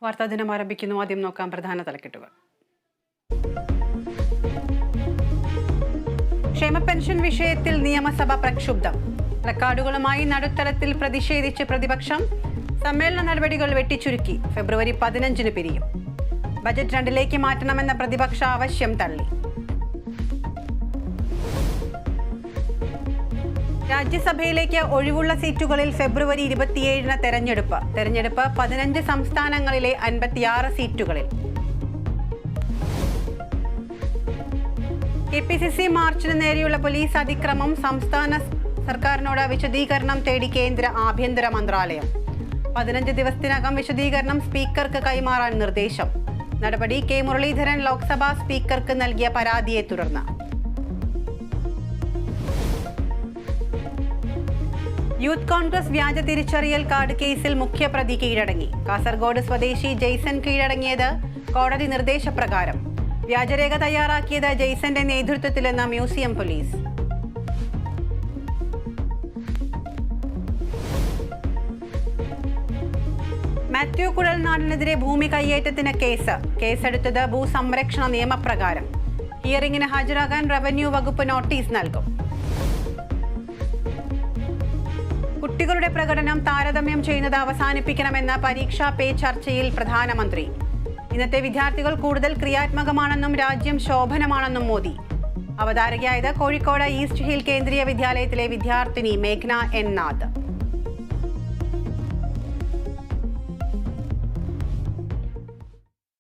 വാർത്താ ദിനം ആരംഭിക്കുന്നു. ആദ്യം നോക്കാം പ്രധാന തലക്കെട്ടുകൾ. ക്ഷേമ പെൻഷൻ വിഷയത്തിൽ നിയമസഭ പ്രക്ഷുബ്ധം. റെക്കോർഡുകളുമായി നടുത്തളത്തിൽ പ്രതിഷേധിച്ച് പ്രതിപക്ഷം. സമ്മേളന നടപടികൾ വെട്ടിച്ചുരുക്കി. ഫെബ്രുവരി 15 പിരിയും. ബജറ്റ് 2ലേക്ക് മാറ്റണമെന്ന പ്രതിപക്ഷ ആവശ്യം തള്ളി. രാജ്യസഭയിലേക്ക് ഒഴിവുള്ള സീറ്റുകളിൽ ഫെബ്രുവരി 27 തെരഞ്ഞെടുപ്പ്. 15 സംസ്ഥാനങ്ങളിലെ 56 സീറ്റുകളിൽ. KPCC മാർച്ചിന് നേരെയുള്ള പോലീസ് അതിക്രമം. സംസ്ഥാന സർക്കാരിനോട് വിശദീകരണം തേടി കേന്ദ്ര ആഭ്യന്തര മന്ത്രാലയം. 15 ദിവസത്തിനകം വിശദീകരണം സ്പീക്കർക്ക് കൈമാറാൻ നിർദ്ദേശം. നടപടി കെ മുരളീധരൻ ലോക്സഭാ സ്പീക്കർക്ക് നൽകിയ പരാതിയെ തുടർന്ന്. യൂത്ത് കോൺഗ്രസ് വ്യാജ തിരിച്ചറിയൽ കാർഡ് കേസിൽ മുഖ്യപ്രതി കീഴടങ്ങി. കാസർഗോഡ് സ്വദേശി ജെയ്സൺ കീഴടങ്ങിയത് കോടതി നിർദ്ദേശപ്രകാരം. വ്യാജരേഖ തയ്യാറാക്കിയത് ജെയ്സന്റെ നേതൃത്വത്തിലെന്ന മ്യൂസിയം പോലീസ്. മാത്യു കുഴൽനാടനെതിരെ ഭൂമി കയ്യേറ്റത്തിന് കേസെടുത്തത് ഭൂസംരക്ഷണ നിയമപ്രകാരം. ഹിയറിംഗിന് ഹാജരാകാൻ റവന്യൂ വകുപ്പ് നോട്ടീസ് നൽകും. കുട്ടികളുടെ പ്രകടനം താരതമ്യം ചെയ്യുന്നത് അവസാനിപ്പിക്കണമെന്ന പരീക്ഷാ പേ ചർച്ചയിൽ പ്രധാനമന്ത്രി. ഇന്നത്തെ വിദ്യാർത്ഥികൾ കൂടുതൽ ക്രിയാത്മകമാണെന്നും രാജ്യം ശോഭനമാണെന്നും മോദി. അവതാരകയായത് കോഴിക്കോട് ഈസ്റ്റ് ഹിൽ കേന്ദ്രീയ വിദ്യാലയത്തിലെ വിദ്യാർത്ഥിനി മേഘ്ന എൻ നാഥ്.